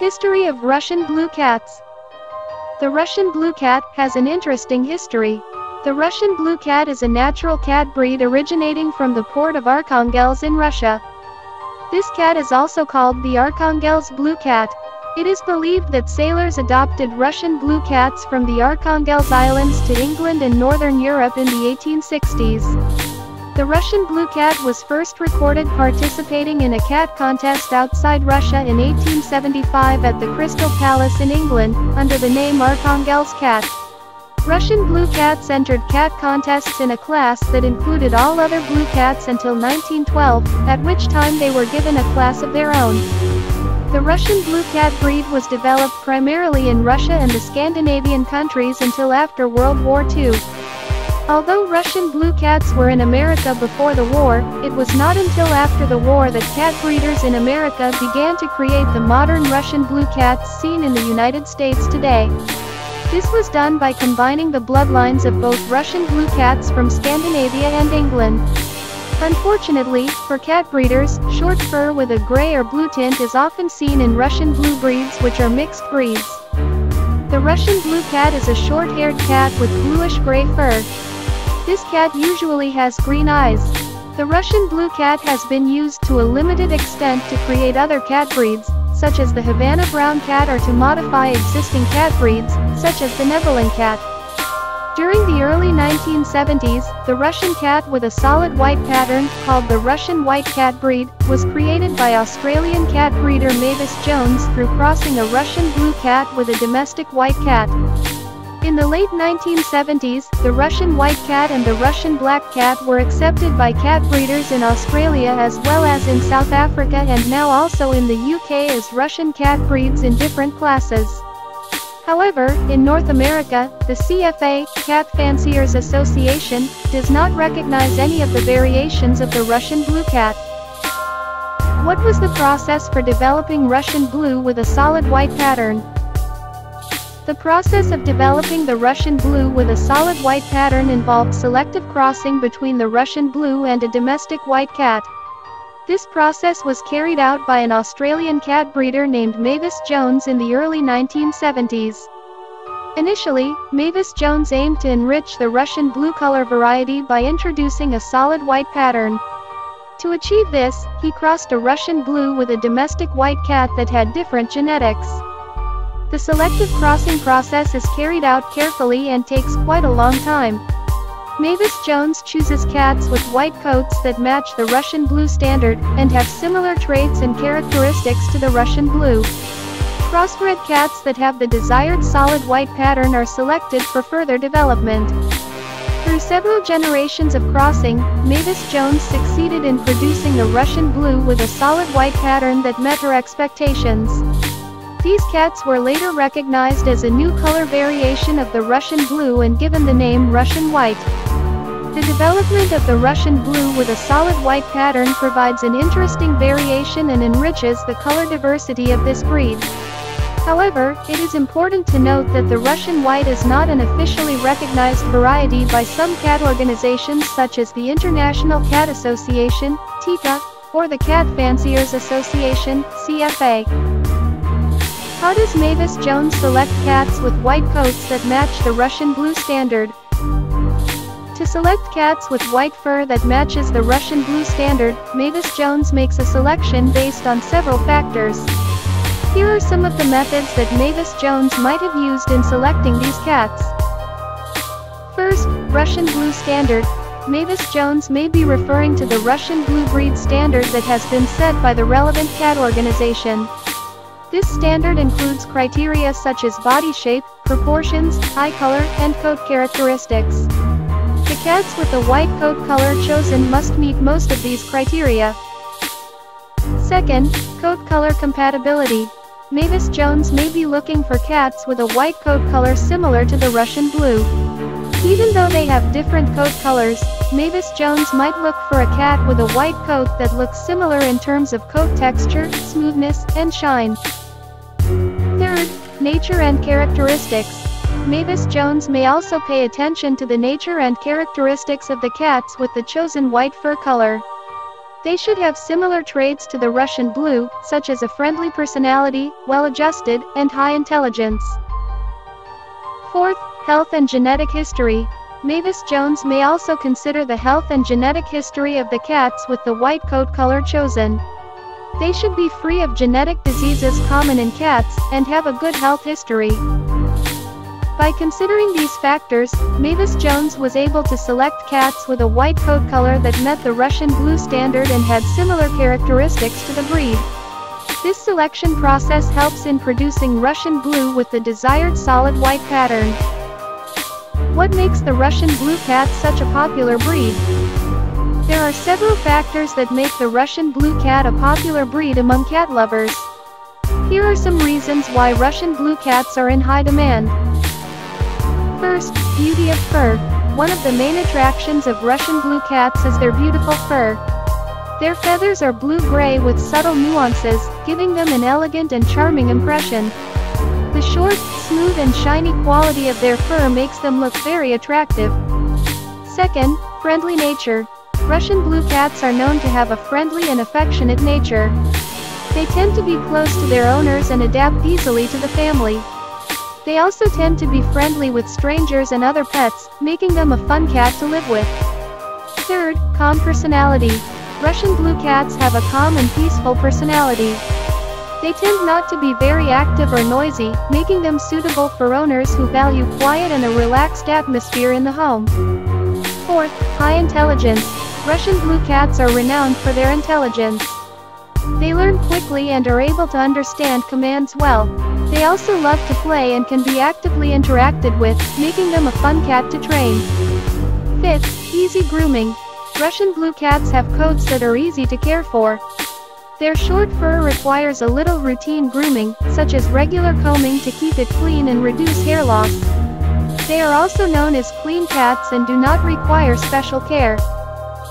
History of Russian blue cats. The Russian blue cat has an interesting history. The Russian blue cat is a natural cat breed originating from the port of Arkhangelsk in Russia. This cat is also called the Arkhangelsk blue cat. It is believed that sailors adopted Russian blue cats from the Arkhangelsk Islands to England and Northern Europe in the 1860s. The Russian blue cat was first recorded participating in a cat contest outside Russia in 1875 at the Crystal Palace in England, under the name Arkhangelsk cat. Russian blue cats entered cat contests in a class that included all other blue cats until 1912, at which time they were given a class of their own. The Russian blue cat breed was developed primarily in Russia and the Scandinavian countries until after World War II. Although Russian blue cats were in America before the war, it was not until after the war that cat breeders in America began to create the modern Russian blue cats seen in the United States today. This was done by combining the bloodlines of both Russian blue cats from Scandinavia and England. Unfortunately, for cat breeders, short fur with a gray or blue tint is often seen in Russian blue breeds, which are mixed breeds. The Russian blue cat is a short-haired cat with bluish-gray fur. This cat usually has green eyes. The Russian blue cat has been used to a limited extent to create other cat breeds, such as the Havana brown cat, or to modify existing cat breeds, such as the Netherland cat. During the early 1970s, the Russian cat with a solid white pattern, called the Russian white cat breed, was created by Australian cat breeder Mavis Jones through crossing a Russian blue cat with a domestic white cat. In the late 1970s, the Russian white cat and the Russian black cat were accepted by cat breeders in Australia as well as in South Africa, and now also in the UK as Russian cat breeds in different classes. However, in North America, the CFA, Cat Fanciers Association, does not recognize any of the variations of the Russian blue cat. What was the process for developing Russian blue with a solid white pattern? The process of developing the Russian blue with a solid white pattern involved selective crossing between the Russian blue and a domestic white cat. This process was carried out by an Australian cat breeder named Mavis Jones in the early 1970s. Initially, Mavis Jones aimed to enrich the Russian blue color variety by introducing a solid white pattern. To achieve this, he crossed a Russian blue with a domestic white cat that had different genetics. The selective crossing process is carried out carefully and takes quite a long time. Mavis Jones chooses cats with white coats that match the Russian blue standard, and have similar traits and characteristics to the Russian blue. Crossbred cats that have the desired solid white pattern are selected for further development. Through several generations of crossing, Mavis Jones succeeded in producing a Russian blue with a solid white pattern that met her expectations. These cats were later recognized as a new color variation of the Russian blue and given the name Russian white. The development of the Russian blue with a solid white pattern provides an interesting variation and enriches the color diversity of this breed. However, it is important to note that the Russian white is not an officially recognized variety by some cat organizations such as the International Cat Association, (TICA), or the Cat Fanciers Association, (CFA). How does Mavis Jones select cats with white coats that match the Russian blue standard? To select cats with white fur that matches the Russian blue standard, Mavis Jones makes a selection based on several factors. Here are some of the methods that Mavis Jones might have used in selecting these cats. First, Russian blue standard. Mavis Jones may be referring to the Russian blue breed standard that has been set by the relevant cat organization. This standard includes criteria such as body shape, proportions, eye color, and coat characteristics. The cats with the white coat color chosen must meet most of these criteria. Second, coat color compatibility. Mavis Jones may be looking for cats with a white coat color similar to the Russian blue. Even though they have different coat colors, Mavis Jones might look for a cat with a white coat that looks similar in terms of coat texture, smoothness, and shine. Third, nature and characteristics. Mavis Jones may also pay attention to the nature and characteristics of the cats with the chosen white fur color. They should have similar traits to the Russian Blue, such as a friendly personality, well-adjusted, and high intelligence. Fourth, health and genetic history. Mavis Jones may also consider the health and genetic history of the cats with the white coat color chosen. They should be free of genetic diseases common in cats, and have a good health history. By considering these factors, Mavis Jones was able to select cats with a white coat color that met the Russian Blue standard and had similar characteristics to the breed. This selection process helps in producing Russian Blue with the desired solid white pattern. What makes the Russian Blue cat such a popular breed? There are several factors that make the Russian Blue cat a popular breed among cat lovers. Here are some reasons why Russian Blue cats are in high demand. First, beauty of fur. One of the main attractions of Russian Blue cats is their beautiful fur. Their feathers are blue-gray with subtle nuances, giving them an elegant and charming impression. The short, smooth and shiny quality of their fur makes them look very attractive. Second, friendly nature. Russian Blue cats are known to have a friendly and affectionate nature. They tend to be close to their owners and adapt easily to the family. They also tend to be friendly with strangers and other pets, making them a fun cat to live with. Third, calm personality. Russian Blue cats have a calm and peaceful personality. They tend not to be very active or noisy, making them suitable for owners who value quiet and a relaxed atmosphere in the home. Fourth, high intelligence. Russian Blue cats are renowned for their intelligence. They learn quickly and are able to understand commands well. They also love to play and can be actively interacted with, making them a fun cat to train. Fifth, easy grooming. Russian Blue cats have coats that are easy to care for. Their short fur requires a little routine grooming, such as regular combing to keep it clean and reduce hair loss. They are also known as clean cats and do not require special care.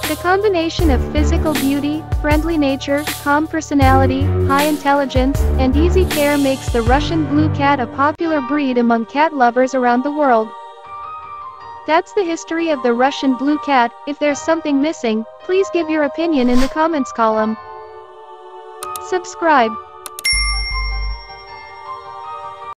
The combination of physical beauty, friendly nature, calm personality, high intelligence, and easy care makes the Russian Blue cat a popular breed among cat lovers around the world. That's the history of the Russian Blue cat. If there's something missing, please give your opinion in the comments column. Subscribe.